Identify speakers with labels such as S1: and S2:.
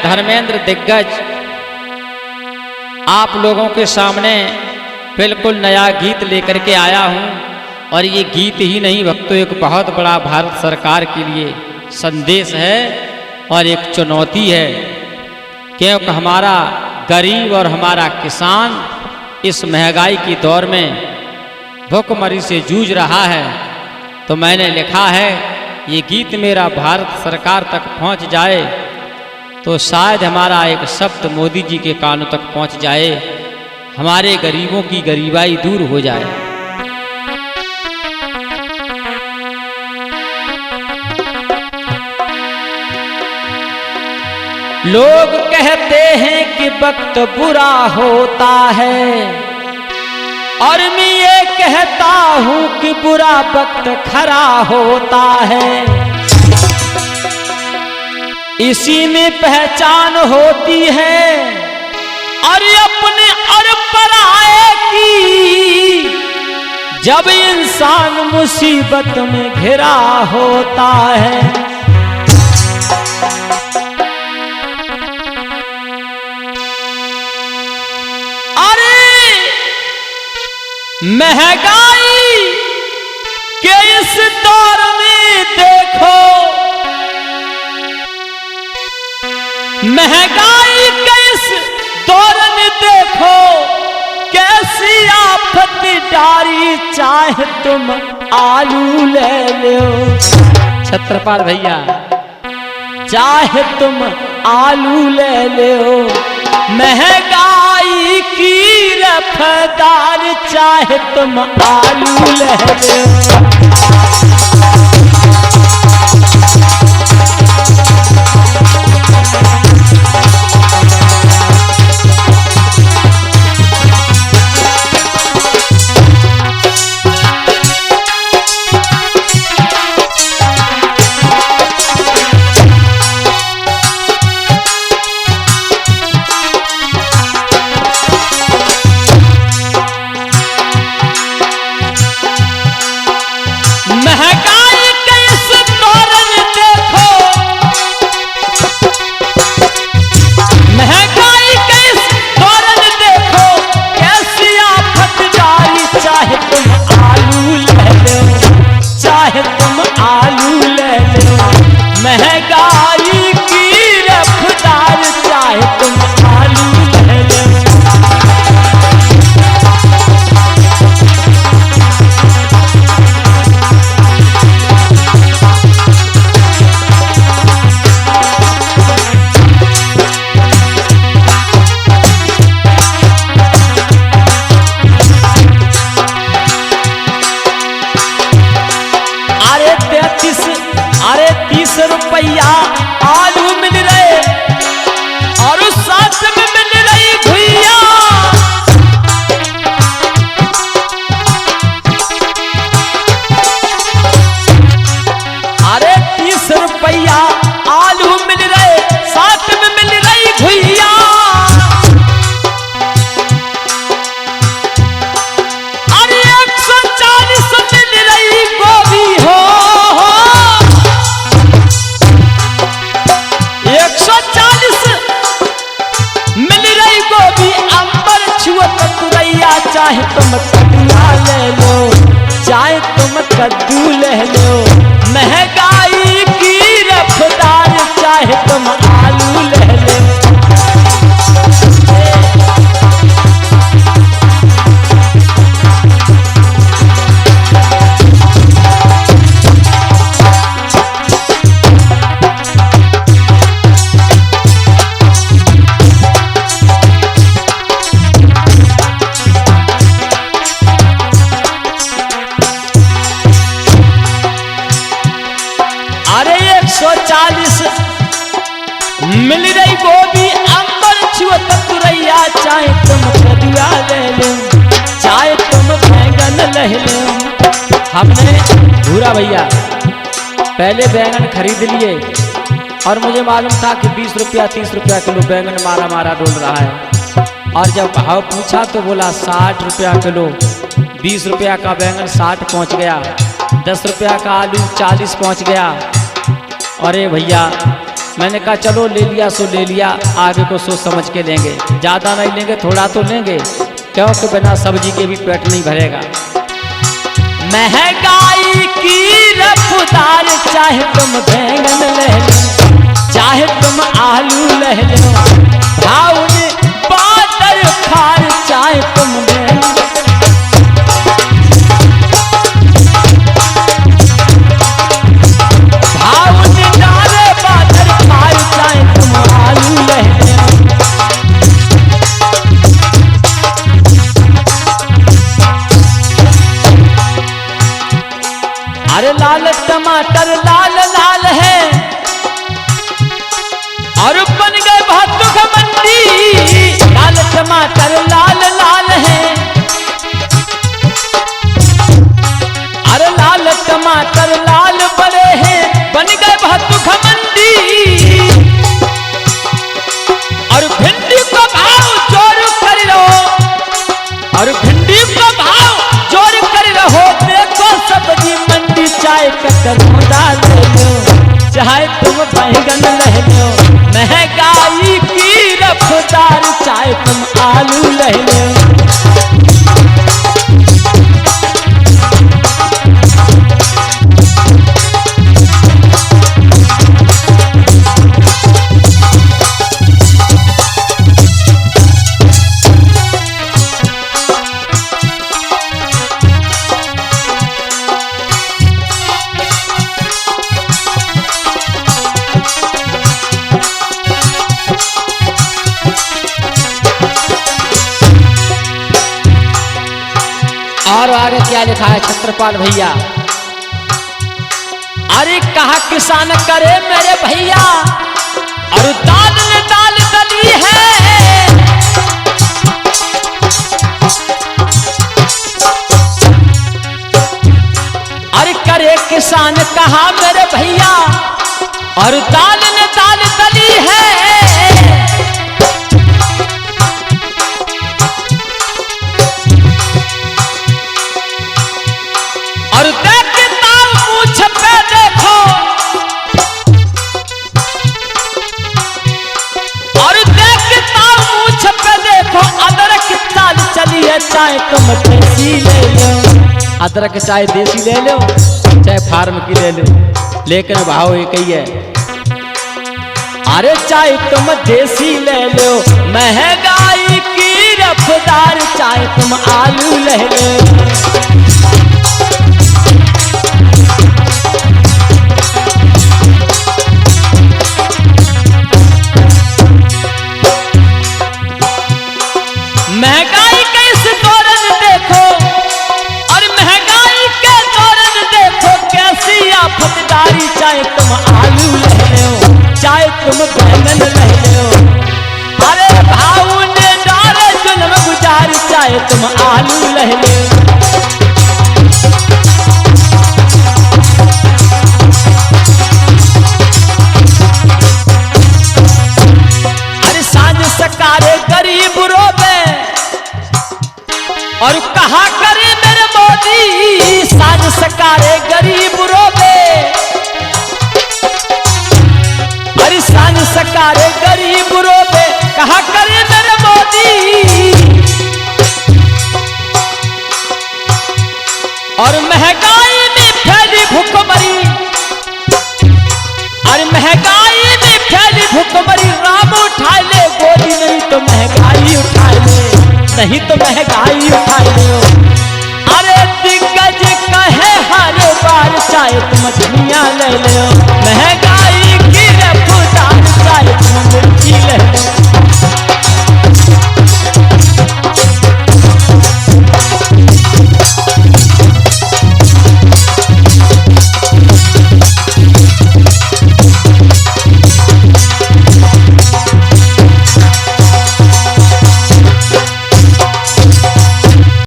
S1: धर्मेंद्र दिग्गज आप लोगों के सामने बिल्कुल नया गीत लेकर के आया हूं। और ये गीत ही नहीं भक्तों, एक बहुत बड़ा भारत सरकार के लिए संदेश है और एक चुनौती है, क्योंकि हमारा गरीब और हमारा किसान इस महंगाई की दौर में भूखमरी से जूझ रहा है। तो मैंने लिखा है ये गीत मेरा भारत सरकार तक पहुंच जाए तो शायद हमारा एक शब्द मोदी जी के कानों तक पहुंच जाए, हमारे गरीबों की गरीबाई दूर हो जाए। लोग कहते हैं कि वक्त बुरा होता है और मैं ये कहता हूं कि बुरा वक्त खरा होता है। इसी में पहचान होती है और अपने और पराये की, जब इंसान मुसीबत में घिरा होता है। अरे महंगाई के इस दौर में देखो, महंगाई के इस दौर में देखो कैसी आफत डारी, चाहे तुम आलू ले लो छत्रपाल भैया, चाहे तुम आलू ले लो। महंगाई की रफ्तार, चाहे तुम आलू ले लो। अरे 30 रुपया आलू मिल रहे और उस साथ में मिल रही घुइया। अरे 30 रुपया आलू मिल रहे, साथ में मिल रही घुइया। अरे 140 मिल रही गोभी हो, 140 मिल रही गोभी, अंबर छुअत तुरैया। चाहे तुम कद्दू ले लो, चाहे तुम कद्दू ले लो। महंगाई की रफ्तार, चाहे तुम आलू ले लो। अरे 140 मिल रही गोभी, अंबर छुअत तुरैया। चाहे तुम कद्दूआ ले लो, चाहे तुम बैंगन ले लो। हमने भूरा भैया पहले बैंगन खरीद लिए और मुझे मालूम था कि 20 रुपया 30 रुपया किलो बैंगन मारा डोल रहा है। और जब भाव पूछा तो बोला 60 रुपया किलो। 20 रुपया का बैंगन 60 पहुँच गया, 10 रुपया का आलू 40 पहुँच गया। अरे भैया मैंने कहा चलो ले लिया सो ले लिया, आगे को सोच समझ के लेंगे, ज़्यादा नहीं लेंगे, थोड़ा तो लेंगे, क्योंकि बिना सब्जी के भी पेट नहीं भरेगा। महंगाई की रफ्तार, चाहे तुम बैंगन ले लो, चाहे तुम आलू ले लो, भाव में बादल खार, चाहे तुम लाल टमाटर लाल लाल है और बन गए बहुत घमंडी, लाल टमाटर लाल लाल है, अरे लाल टमाटर लाल बड़े हैं, बन गए बहुत घमंडी, और भिंडी का भाव जोर कर लो, और भिंडी का भाव जोर कर रहो, देखो सब्जी मंडी, चाहे ककरौंदा ले लो, चाहे तुम बैंगन ले लो, महंगाई की रफ्तार, चाहे तुम आलू ले लो। और आगे क्या लिखा है छत्रपाल भैया, अरे कहा किसान करे मेरे भैया, और दाल में दाल दली है, अरे करे किसान कहा मेरे भैया, और दाल में दाल दली है, और देखता मुझ पे देखो, और देखता मुझ पे देखो, अदरक चाल चली है, चाहे तुम देसी ले लो, अदरक चाहे देसी ले लो, चाहे फार्म की ले लो, लेकिन भाव एक ही है, अरे चाहे तुम देसी ले लो, महंगाई की रफ्तार, चाहे तुम आलू ले लो। महंगाई के इस दौरान देखो, और महंगाई के दौरान देखो, कैसी आफतदारी, चाहे तुम आलू ले लो, चाहे तुम बैंगन ले लो, अरे भाव ने डाले जुल्म गुजार, चाहे तुम आलू ले लो। अरे सांझ सकारे गरीब रोबे, और कहा करे मेरे मोदी, सांझ सकारे गरीब रोबे, अरे सांझ सकारे गरीब रोबे, कहा करे मेरे मोदी, और महंगाई में फैली भुखमरी, और महंगाई में फैली भुखमरी, राम उठा ले गोदी, नहीं तो महंगाई उठा ले, नहीं तो महंगाई उठा लो।